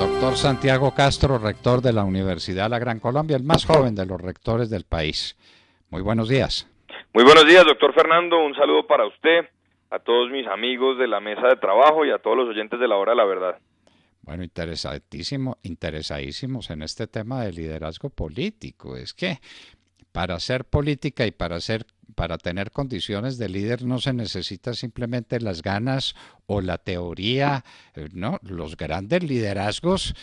Doctor Santiago Castro, rector de la Universidad de la Gran Colombia, el más joven de los rectores del país. Muy buenos días. Muy buenos días, doctor Fernando. Un saludo para usted, a todos mis amigos de la mesa de trabajo y a todos los oyentes de la Hora de la Verdad. Bueno, interesadísimos en este tema de liderazgo político. Es que para hacer política y para tener condiciones de líder no se necesita simplemente las ganas o la teoría, ¿no? Los grandes liderazgos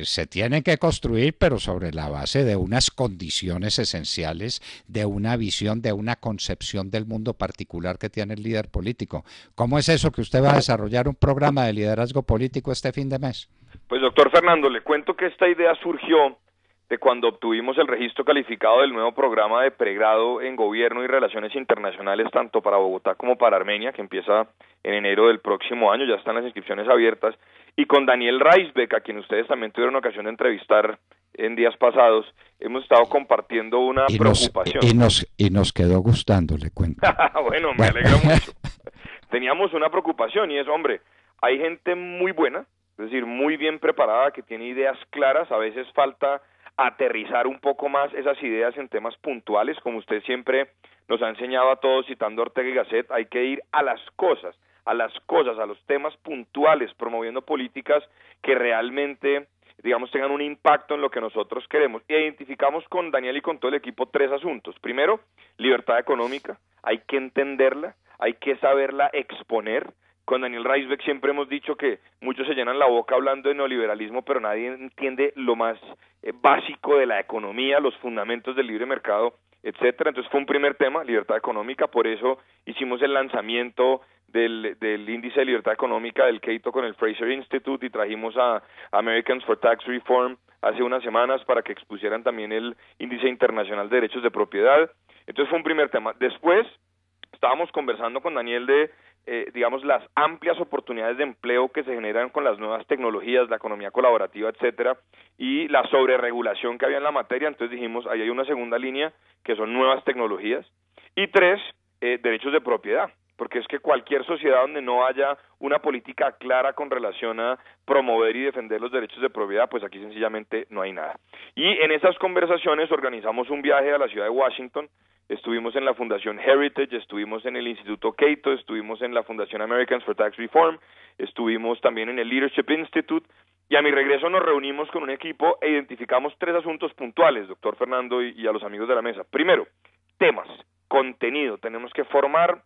se tienen que construir, pero sobre la base de unas condiciones esenciales, de una visión, de una concepción del mundo particular que tiene el líder político. ¿Cómo es eso que usted va a desarrollar un programa de liderazgo político este fin de mes? Pues, doctor Fernando, le cuento que esta idea surgió de cuando obtuvimos el registro calificado del nuevo programa de pregrado en Gobierno y Relaciones Internacionales, tanto para Bogotá como para Armenia, que empieza en enero del próximo año. Ya están las inscripciones abiertas, y con Daniel Reisbeck, a quien ustedes también tuvieron ocasión de entrevistar en días pasados, hemos estado compartiendo una preocupación. Y nos quedó gustando, le cuento. Bueno, me alegra mucho. Teníamos una preocupación, y es, hombre, hay gente muy buena, es decir, muy bien preparada, que tiene ideas claras. A veces falta aterrizar un poco más esas ideas en temas puntuales, como usted siempre nos ha enseñado a todos, citando a Ortega y Gasset. Hay que ir a las cosas, a los temas puntuales, promoviendo políticas que realmente, digamos, tengan un impacto en lo que nosotros queremos. Y identificamos con Daniel y con todo el equipo 3 asuntos. Primero, libertad económica. Hay que entenderla, hay que saberla exponer. Con Daniel Reisbeck siempre hemos dicho que muchos se llenan la boca hablando de neoliberalismo, pero nadie entiende lo más básico de la economía, los fundamentos del libre mercado, etcétera. Entonces fue un primer tema, libertad económica. Por eso hicimos el lanzamiento del índice de libertad económica del Cato con el Fraser Institute, y trajimos a Americans for Tax Reform hace unas semanas para que expusieran también el índice internacional de derechos de propiedad. Entonces fue un primer tema. Después estábamos conversando con Daniel de digamos, las amplias oportunidades de empleo que se generan con las nuevas tecnologías, la economía colaborativa, etcétera, y la sobreregulación que había en la materia. Entonces dijimos, ahí hay una segunda línea, que son nuevas tecnologías. Y 3, derechos de propiedad, porque es que cualquier sociedad donde no haya una política clara con relación a promover y defender los derechos de propiedad, pues aquí sencillamente no hay nada. Y en esas conversaciones organizamos un viaje a la ciudad de Washington. Estuvimos en la Fundación Heritage, estuvimos en el Instituto Cato, estuvimos en la Fundación Americans for Tax Reform, estuvimos también en el Leadership Institute, y a mi regreso nos reunimos con un equipo e identificamos 3 asuntos puntuales, doctor Fernando, y a los amigos de la mesa. Primero, temas, contenido. Tenemos que formar,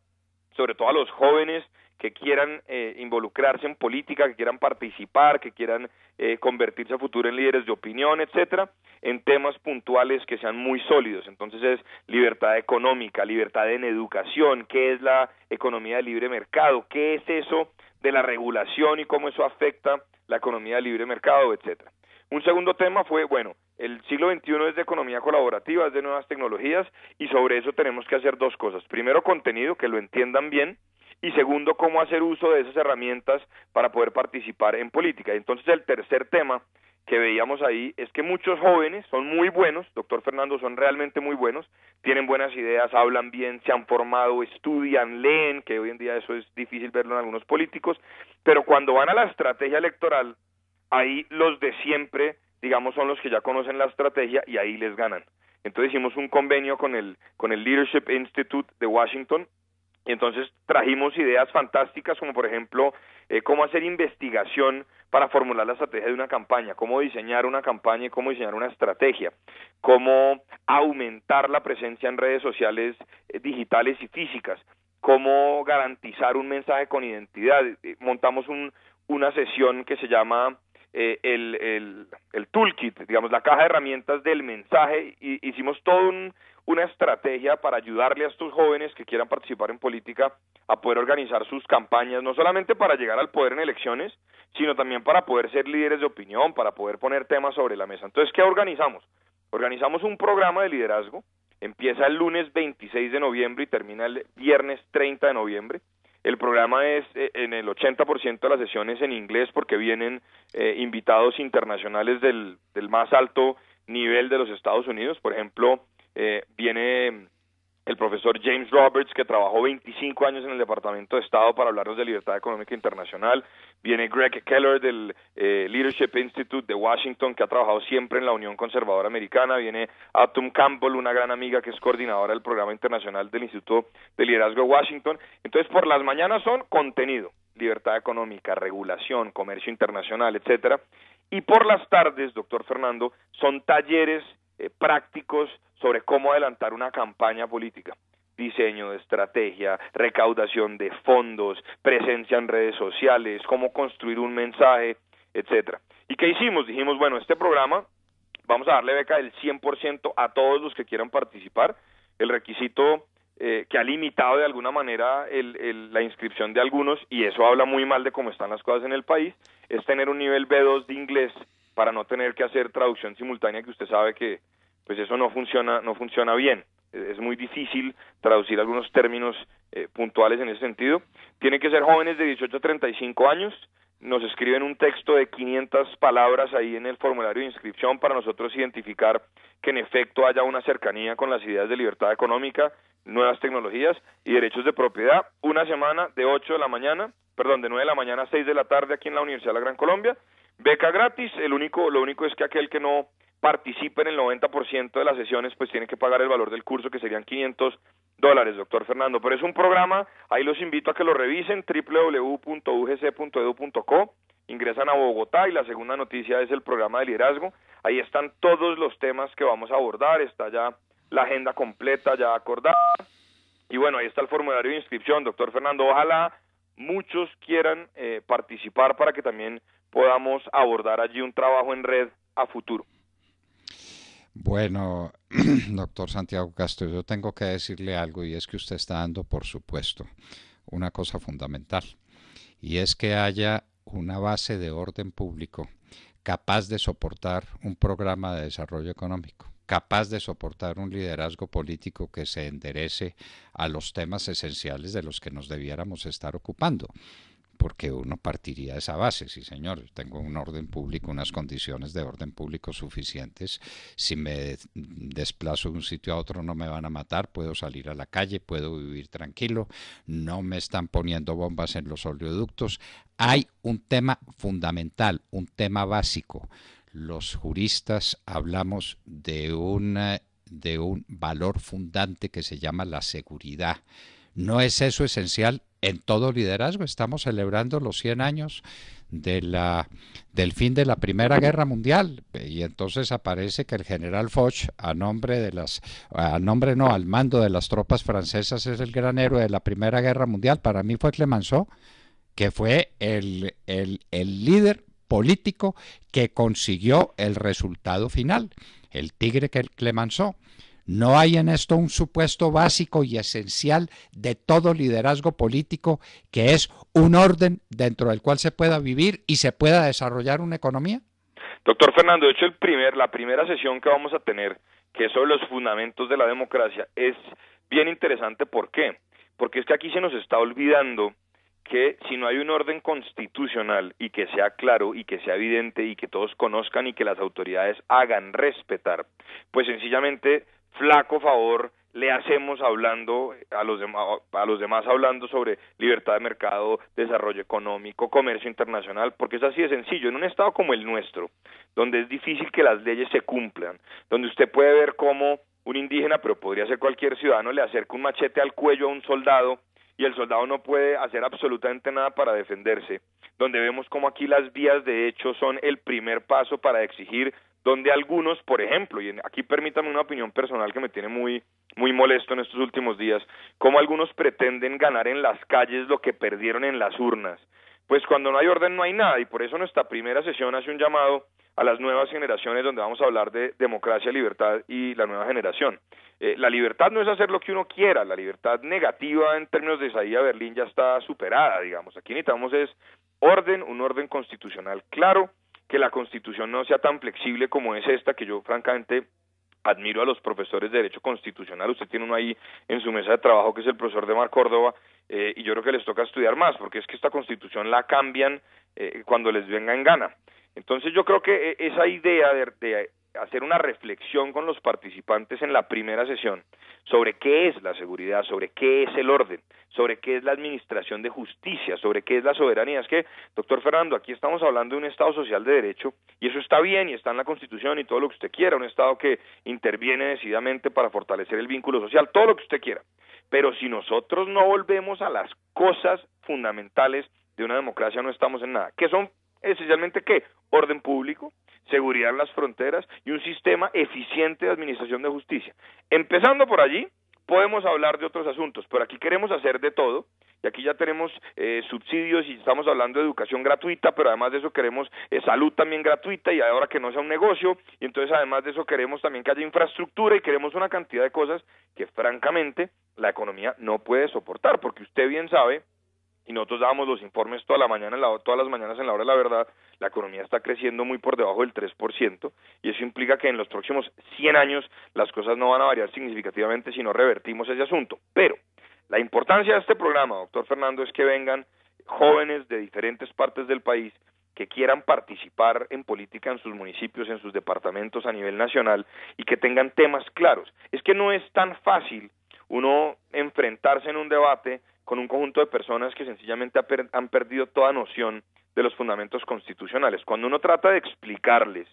sobre todo a los jóvenes que quieran involucrarse en política, que quieran participar, que quieran convertirse a futuro en líderes de opinión, etcétera, en temas puntuales que sean muy sólidos. Entonces es libertad económica, libertad en educación, qué es la economía de libre mercado, qué es eso de la regulación y cómo eso afecta la economía de libre mercado, etcétera. Un segundo tema fue, bueno, el siglo XXI es de economía colaborativa, es de nuevas tecnologías, y sobre eso tenemos que hacer 2 cosas. Primero, contenido, que lo entiendan bien, y segundo, cómo hacer uso de esas herramientas para poder participar en política. Entonces, el tercer tema que veíamos ahí es que muchos jóvenes son muy buenos, doctor Fernando, son realmente muy buenos, tienen buenas ideas, hablan bien, se han formado, estudian, leen, que hoy en día eso es difícil verlo en algunos políticos, pero cuando van a la estrategia electoral, ahí los de siempre, digamos, son los que ya conocen la estrategia y ahí les ganan. Entonces hicimos un convenio con el Leadership Institute de Washington, y entonces trajimos ideas fantásticas, como por ejemplo, cómo hacer investigación para formular la estrategia de una campaña, cómo diseñar una campaña y cómo diseñar una estrategia, cómo aumentar la presencia en redes sociales digitales y físicas, cómo garantizar un mensaje con identidad. Montamos una sesión que se llama el toolkit, digamos, la caja de herramientas del mensaje, y hicimos todo una estrategia para ayudarle a estos jóvenes que quieran participar en política a poder organizar sus campañas, no solamente para llegar al poder en elecciones, sino también para poder ser líderes de opinión, para poder poner temas sobre la mesa. Entonces, ¿qué organizamos? Organizamos un programa de liderazgo, empieza el lunes 26 de noviembre y termina el viernes 30 de noviembre. El programa es en el 80% de las sesiones en inglés, porque vienen invitados internacionales del más alto nivel de los Estados Unidos. Por ejemplo, viene el profesor James Roberts, que trabajó 25 años en el Departamento de Estado para hablarnos de libertad económica internacional. Viene Greg Keller del Leadership Institute de Washington, que ha trabajado siempre en la Unión Conservadora Americana. Viene Autumn Campbell, una gran amiga que es coordinadora del Programa Internacional del Instituto de Liderazgo de Washington. Entonces, por las mañanas son contenido, libertad económica, regulación, comercio internacional, etcétera. Y por las tardes, doctor Fernando, son talleres prácticos sobre cómo adelantar una campaña política, diseño de estrategia, recaudación de fondos, presencia en redes sociales, cómo construir un mensaje, etcétera. ¿Y qué hicimos? Dijimos, bueno, este programa vamos a darle beca del 100% a todos los que quieran participar. El requisito que ha limitado de alguna manera la inscripción de algunos, y eso habla muy mal de cómo están las cosas en el país, es tener un nivel B2 de inglés para no tener que hacer traducción simultánea, que usted sabe que pues eso no funciona bien. Es muy difícil traducir algunos términos puntuales en ese sentido. Tienen que ser jóvenes de 18 a 35 años. Nos escriben un texto de 500 palabras ahí en el formulario de inscripción para nosotros identificar que en efecto haya una cercanía con las ideas de libertad económica, nuevas tecnologías y derechos de propiedad. Una semana de 9 de la mañana a 6 de la tarde aquí en la Universidad de la Gran Colombia. Beca gratis. Lo único es que aquel que no participe en el 90% de las sesiones pues tiene que pagar el valor del curso, que serían $500, doctor Fernando. Pero es un programa, ahí los invito a que lo revisen, www.ugc.edu.co, ingresan a Bogotá y la segunda noticia es el programa de liderazgo. Ahí están todos los temas que vamos a abordar, está ya la agenda completa ya acordada y bueno, ahí está el formulario de inscripción, doctor Fernando. Ojalá muchos quieran participar para que también podamos abordar allí un trabajo en red a futuro. Bueno, doctor Santiago Castro, yo tengo que decirle algo, y es que usted está dando por supuesto una cosa fundamental, y es que haya una base de orden público capaz de soportar un programa de desarrollo económico, capaz de soportar un liderazgo político que se enderece a los temas esenciales de los que nos debiéramos estar ocupando. Porque uno partiría de esa base, sí señor, tengo un orden público, unas condiciones de orden público suficientes, si me desplazo de un sitio a otro no me van a matar, puedo salir a la calle, puedo vivir tranquilo, no me están poniendo bombas en los oleoductos. Hay un tema fundamental, un tema básico. Los juristas hablamos de un valor fundante que se llama la seguridad. ¿No es eso esencial en todo liderazgo? Estamos celebrando los 100 años del fin de la Primera Guerra Mundial, y entonces aparece que el general Foch, al mando de las tropas francesas, es el gran héroe de la Primera Guerra Mundial. Para mí fue Clemenceau, que fue el líder político que consiguió el resultado final, el tigre Clemenceau. ¿No hay en esto un supuesto básico y esencial de todo liderazgo político, que es un orden dentro del cual se pueda vivir y se pueda desarrollar una economía? Doctor Fernando, de hecho la primera sesión que vamos a tener, que es sobre los fundamentos de la democracia, es bien interesante. ¿Por qué? Porque es que aquí se nos está olvidando que si no hay un orden constitucional y que sea claro y que sea evidente y que todos conozcan y que las autoridades hagan respetar, pues sencillamente flaco favor le hacemos hablando a los demás hablando sobre libertad de mercado, desarrollo económico, comercio internacional, porque es así de sencillo. En un estado como el nuestro, donde es difícil que las leyes se cumplan, donde usted puede ver cómo un indígena, pero podría ser cualquier ciudadano, le acerca un machete al cuello a un soldado y el soldado no puede hacer absolutamente nada para defenderse, donde vemos cómo aquí las vías de hecho son el primer paso para exigir, donde algunos, por ejemplo, y aquí permítame una opinión personal que me tiene muy molesto en estos últimos días, como algunos pretenden ganar en las calles lo que perdieron en las urnas. Pues cuando no hay orden no hay nada, y por eso nuestra primera sesión hace un llamado a las nuevas generaciones, donde vamos a hablar de democracia, libertad y la nueva generación. La libertad no es hacer lo que uno quiera, la libertad negativa en términos de Saía Berlín ya está superada, digamos. Aquí necesitamos es orden, un orden constitucional claro, que la Constitución no sea tan flexible como es esta, que yo francamente admiro a los profesores de Derecho Constitucional. Usted tiene uno ahí en su mesa de trabajo que es el profesor Demar Córdoba, y yo creo que les toca estudiar más, porque es que esta Constitución la cambian cuando les venga en gana. Entonces yo creo que esa idea de hacer una reflexión con los participantes en la primera sesión sobre qué es la seguridad, sobre qué es el orden, sobre qué es la administración de justicia, sobre qué es la soberanía. Es que, doctor Fernando, aquí estamos hablando de un Estado social de derecho, y eso está bien, y está en la Constitución, y todo lo que usted quiera, un Estado que interviene decididamente para fortalecer el vínculo social, todo lo que usted quiera. Pero si nosotros no volvemos a las cosas fundamentales de una democracia, no estamos en nada. ¿Qué son esencialmente qué? Orden público, seguridad en las fronteras y un sistema eficiente de administración de justicia. Empezando por allí, podemos hablar de otros asuntos, pero aquí queremos hacer de todo, y aquí ya tenemos subsidios y estamos hablando de educación gratuita, pero además de eso queremos salud también gratuita, y ahora que no sea un negocio, y entonces además de eso queremos también que haya infraestructura, y queremos una cantidad de cosas que francamente la economía no puede soportar, porque usted bien sabe, y nosotros dábamos los informes todas las mañanas en la hora de la verdad, la economía está creciendo muy por debajo del 3%, y eso implica que en los próximos 100 años las cosas no van a variar significativamente si no revertimos ese asunto. Pero la importancia de este programa, doctor Fernando, es que vengan jóvenes de diferentes partes del país que quieran participar en política en sus municipios, en sus departamentos a nivel nacional, y que tengan temas claros. Es que no es tan fácil uno enfrentarse en un debate con un conjunto de personas que sencillamente han perdido toda noción de los fundamentos constitucionales. Cuando uno trata de explicarles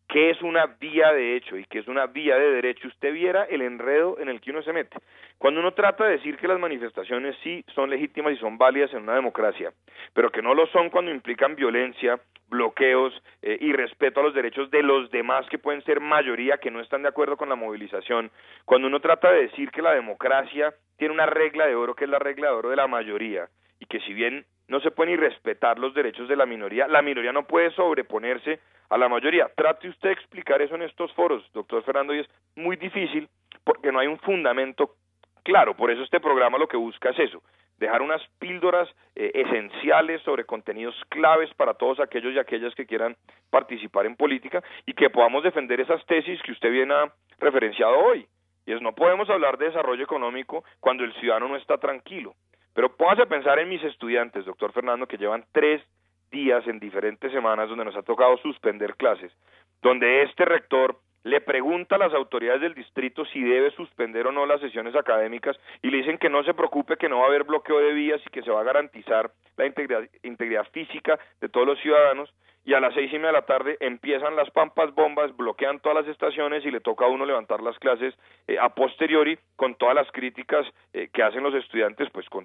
qué es una vía de hecho y qué es una vía de derecho, usted viera el enredo en el que uno se mete. Cuando uno trata de decir que las manifestaciones sí son legítimas y son válidas en una democracia, pero que no lo son cuando implican violencia, bloqueos y respeto a los derechos de los demás, que pueden ser mayoría, que no están de acuerdo con la movilización, cuando uno trata de decir que la democracia tiene una regla de oro, que es la regla de oro de la mayoría, y que si bien no se pueden ni respetar los derechos de la minoría no puede sobreponerse a la mayoría. Trate usted de explicar eso en estos foros, doctor Fernando, y es muy difícil porque no hay un fundamento claro. Por eso este programa lo que busca es eso, dejar unas píldoras esenciales sobre contenidos claves para todos aquellos y aquellas que quieran participar en política, y que podamos defender esas tesis que usted bien ha referenciado hoy. Y es, no podemos hablar de desarrollo económico cuando el ciudadano no está tranquilo. Pero póngase a pensar en mis estudiantes, doctor Fernando, que llevan 3 días en diferentes semanas donde nos ha tocado suspender clases, donde este rector le pregunta a las autoridades del distrito si debe suspender o no las sesiones académicas, y le dicen que no se preocupe, que no va a haber bloqueo de vías y que se va a garantizar la integridad física de todos los ciudadanos, y a las 6:30 de la tarde empiezan las pampas bombas, bloquean todas las estaciones y le toca a uno levantar las clases a posteriori, con todas las críticas que hacen los estudiantes, pues con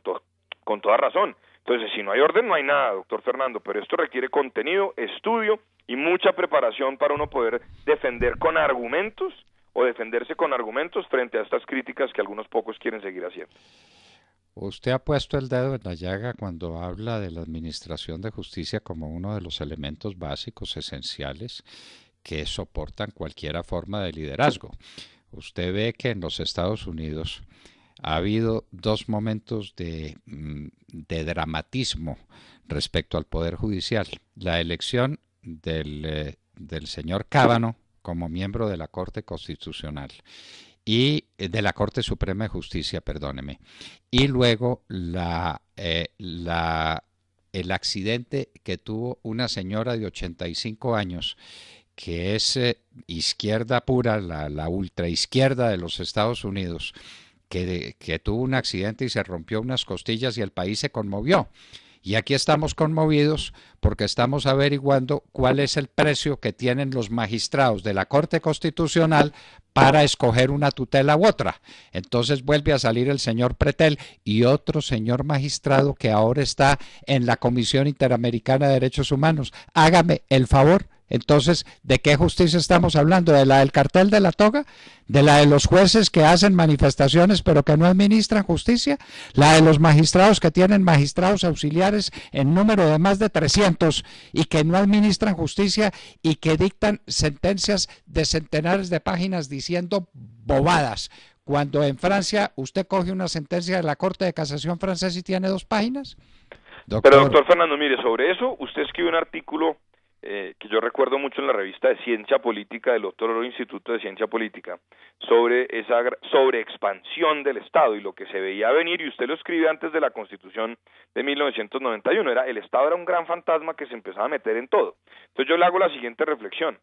toda razón. Entonces, si no hay orden, no hay nada, doctor Fernando, pero esto requiere contenido, estudio y mucha preparación para uno poder defender con argumentos o defenderse con argumentos frente a estas críticas que algunos pocos quieren seguir haciendo. Usted ha puesto el dedo en la llaga cuando habla de la administración de justicia como uno de los elementos básicos, esenciales, que soportan cualquier forma de liderazgo. Usted ve que en los Estados Unidos ha habido 2 momentos de dramatismo respecto al Poder Judicial. La elección del señor Kavanaugh como miembro de la Corte Constitucional y de la Corte Suprema de Justicia, perdóneme, y luego el accidente que tuvo una señora de 85 años que es izquierda pura, la ultraizquierda de los Estados Unidos, que tuvo un accidente y se rompió unas costillas y el país se conmovió. Y aquí estamos conmovidos porque estamos averiguando cuál es el precio que tienen los magistrados de la Corte Constitucional para escoger una tutela u otra. Entonces vuelve a salir el señor Pretel y otro señor magistrado que ahora está en la Comisión Interamericana de Derechos Humanos. Hágame el favor. Entonces, ¿de qué justicia estamos hablando? ¿De la del cartel de la toga? ¿De la de los jueces que hacen manifestaciones pero que no administran justicia? ¿La de los magistrados que tienen magistrados auxiliares en número de más de 300 y que no administran justicia y que dictan sentencias de centenares de páginas diciendo bobadas? Cuando en Francia usted coge una sentencia de la Corte de Casación francesa y tiene 2 páginas. Pero doctor Fernando, mire, sobre eso usted escribe un artículo que yo recuerdo mucho en la revista de Ciencia Política del otro Instituto de Ciencia Política, sobre esa sobreexpansión del Estado y lo que se veía venir, y usted lo escribe antes de la Constitución de 1991, el Estado era un gran fantasma que se empezaba a meter en todo. Entonces yo le hago la siguiente reflexión: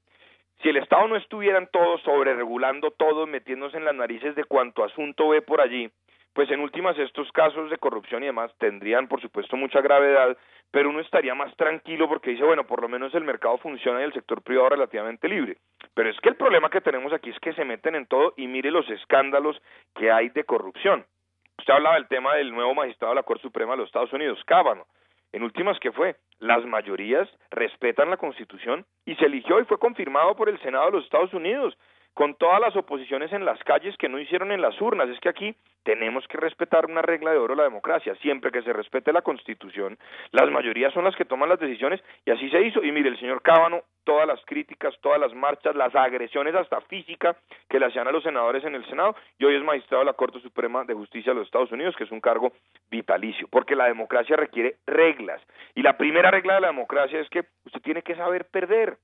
Si el Estado no estuviera en todo, sobreregulando todo, metiéndose en las narices de cuanto asunto ve por allí, pues en últimas estos casos de corrupción y demás tendrían por supuesto mucha gravedad, pero uno estaría más tranquilo porque dice, bueno, por lo menos el mercado funciona y el sector privado relativamente libre. Pero es que el problema que tenemos aquí es que se meten en todo y mire los escándalos que hay de corrupción. Usted hablaba del tema del nuevo magistrado de la Corte Suprema de los Estados Unidos, Kavanaugh. En últimas, ¿qué fue? Las mayorías respetan la Constitución y se eligió y fue confirmado por el Senado de los Estados Unidos, con todas las oposiciones en las calles que no hicieron en las urnas. Es que aquí tenemos que respetar una regla de oro, la democracia. Siempre que se respete la Constitución, las mayorías son las que toman las decisiones y así se hizo. Y mire, el señor Kavanaugh, todas las críticas, todas las marchas, las agresiones hasta física que le hacían a los senadores en el Senado, y hoy es magistrado de la Corte Suprema de Justicia de los Estados Unidos, que es un cargo vitalicio, porque la democracia requiere reglas. Y la primera regla de la democracia es que usted tiene que saber perder.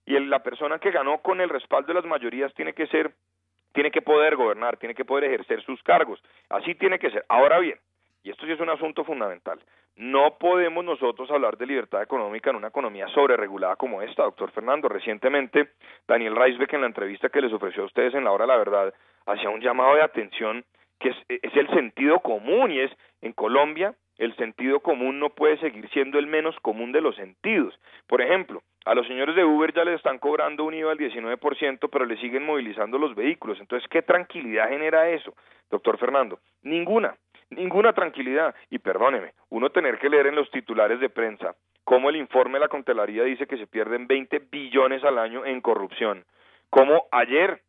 Y la persona que ganó con el respaldo de las mayorías tiene que poder gobernar, tiene que poder ejercer sus cargos. Así tiene que ser. Ahora bien, y esto sí es un asunto fundamental, no podemos nosotros hablar de libertad económica en una economía sobreregulada como esta, doctor Fernando. Recientemente, Daniel Reisbeck, en la entrevista que les ofreció a ustedes en La Hora de la Verdad, hacía un llamado de atención que es el sentido común, y es, en Colombia, el sentido común no puede seguir siendo el menos común de los sentidos. Por ejemplo, a los señores de Uber ya les están cobrando un IVA del 19%, pero le siguen movilizando los vehículos. Entonces, ¿qué tranquilidad genera eso, doctor Fernando? Ninguna tranquilidad. Y perdóneme, uno tener que leer en los titulares de prensa cómo el informe de la Contraloría dice que se pierden 20 billones al año en corrupción. Como ayer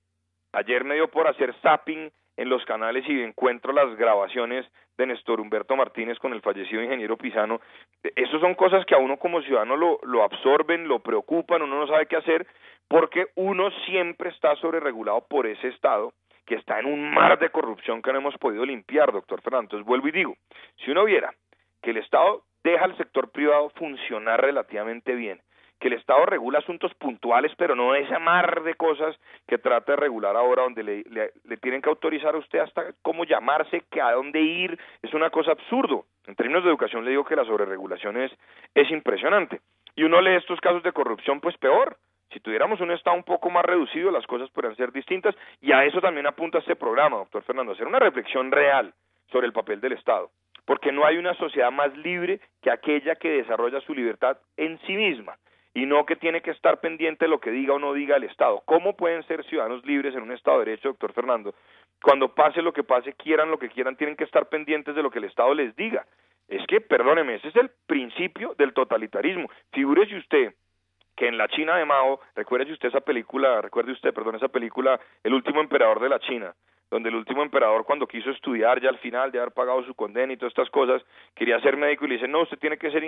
me dio por hacer zapping en los canales y encuentro las grabaciones de Néstor Humberto Martínez con el fallecido ingeniero Pisano. Esas son cosas que a uno como ciudadano lo absorben, lo preocupan, uno no sabe qué hacer, porque uno siempre está sobreregulado por ese Estado que está en un mar de corrupción que no hemos podido limpiar, doctor Fernando. Entonces vuelvo y digo, si uno viera que el Estado deja al sector privado funcionar relativamente bien, que el Estado regula asuntos puntuales, pero no ese mar de cosas que trata de regular ahora, donde le tienen que autorizar a usted hasta cómo llamarse, que a dónde ir, es una cosa absurdo. En términos de educación le digo que la sobreregulación es impresionante. Y uno lee estos casos de corrupción, pues peor. Si tuviéramos un Estado un poco más reducido, las cosas podrían ser distintas, y a eso también apunta este programa, doctor Fernando, hacer una reflexión real sobre el papel del Estado, porque no hay una sociedad más libre que aquella que desarrolla su libertad en sí misma, y no que tiene que estar pendiente de lo que diga o no diga el Estado. ¿Cómo pueden ser ciudadanos libres en un Estado de Derecho, doctor Fernando? Cuando pase lo que pase, quieran lo que quieran, tienen que estar pendientes de lo que el Estado les diga. Es que, perdóneme, ese es el principio del totalitarismo. Figúrese usted que en la China de Mao, recuerde usted esa película, El último emperador de la China, donde el último emperador, cuando quiso estudiar ya al final de haber pagado su condena y todas estas cosas, quería ser médico y le dicen, no, usted tiene que ser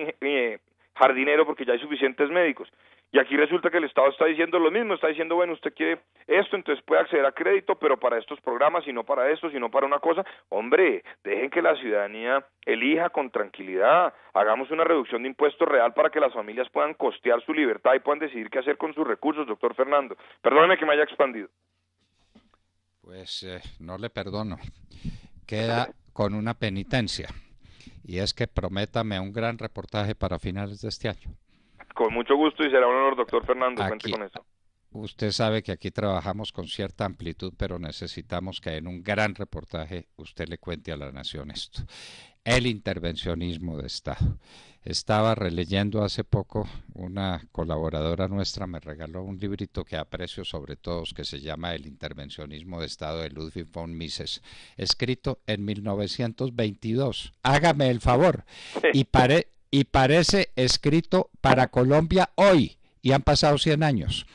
jardinero porque ya hay suficientes médicos. Y aquí resulta que el Estado está diciendo lo mismo, está diciendo, bueno, usted quiere esto, entonces puede acceder a crédito, pero para estos programas, y no para esto, sino para una cosa. Hombre, dejen que la ciudadanía elija con tranquilidad, hagamos una reducción de impuestos real para que las familias puedan costear su libertad y puedan decidir qué hacer con sus recursos, doctor Fernando. Perdóneme que me haya expandido. Pues no le perdono. Queda con una penitencia, y es que prométame un gran reportaje para finales de este año. Con mucho gusto y será un honor, doctor Fernando, cuente con eso. Usted sabe que aquí trabajamos con cierta amplitud, pero necesitamos que en un gran reportaje usted le cuente a la nación esto. El intervencionismo de Estado. Estaba releyendo hace poco, una colaboradora nuestra me regaló un librito que aprecio sobre todos, que se llama El intervencionismo de Estado, de Ludwig von Mises, escrito en 1922. Hágame el favor. Y parece escrito para Colombia hoy, y han pasado 100 años.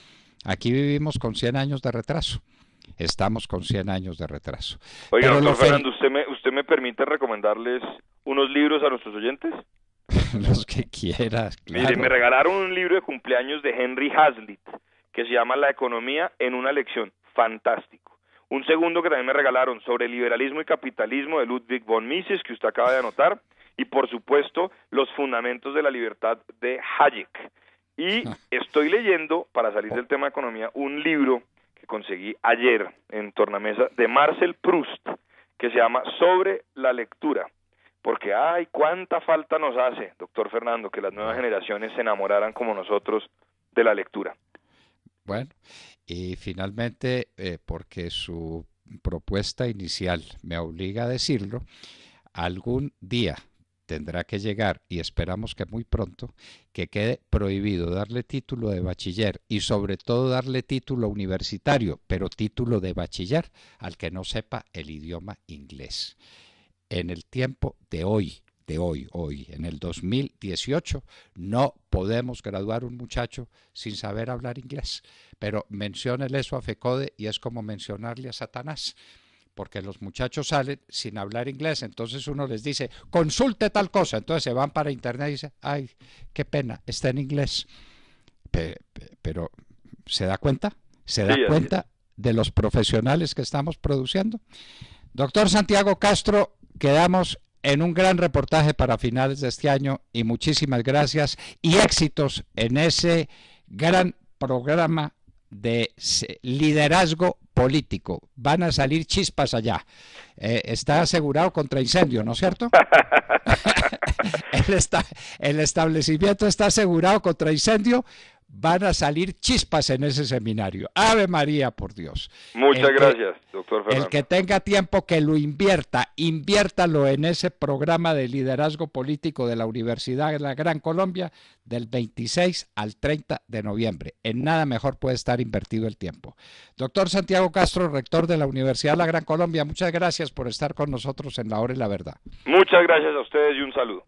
Aquí vivimos con 100 años de retraso. Estamos con 100 años de retraso. Oiga, doctor Fernando, ¿usted me permite recomendarles unos libros a nuestros oyentes? Los que quieras, claro. Mire, me regalaron un libro de cumpleaños de Henry Hazlitt, que se llama La economía en una lección. Fantástico. Un segundo que también me regalaron, sobre liberalismo y capitalismo, de Ludwig von Mises, que usted acaba de anotar. Y por supuesto, Los fundamentos de la libertad, de Hayek. Y estoy leyendo, para salir del tema de economía, un libro que conseguí ayer en Tornamesa de Marcel Proust, que se llama Sobre la lectura. Porque, ay, cuánta falta nos hace, doctor Fernando, que las nuevas generaciones se enamoraran como nosotros de la lectura. Bueno, y finalmente, porque su propuesta inicial me obliga a decirlo, algún día tendrá que llegar, y esperamos que muy pronto, que quede prohibido darle título de bachiller y sobre todo darle título universitario, pero título de bachiller al que no sepa el idioma inglés. En el tiempo hoy, en el 2018, no podemos graduar un muchacho sin saber hablar inglés. Pero menciónele eso a FECODE y es como mencionarle a Satanás, porque los muchachos salen sin hablar inglés, entonces uno les dice, consulte tal cosa, entonces se van para internet y dicen, ay, qué pena, está en inglés. Pero ¿se da cuenta? ¿Se da cuenta de los profesionales que estamos produciendo? Doctor Santiago Castro, quedamos en un gran reportaje para finales de este año y muchísimas gracias y éxitos en ese gran programa de liderazgo político. Van a salir chispas allá. Está asegurado contra incendio, ¿no es cierto? El establecimiento está asegurado contra incendio. Van a salir chispas en ese seminario. Ave María, por Dios. Muchas gracias, doctor Fernando. El que tenga tiempo que lo inviértalo en ese programa de liderazgo político de la Universidad de la Gran Colombia del 26 al 30 de noviembre. En nada mejor puede estar invertido el tiempo. Doctor Santiago Castro, rector de la Universidad de la Gran Colombia, muchas gracias por estar con nosotros en La Hora y la Verdad. Muchas gracias a ustedes y un saludo.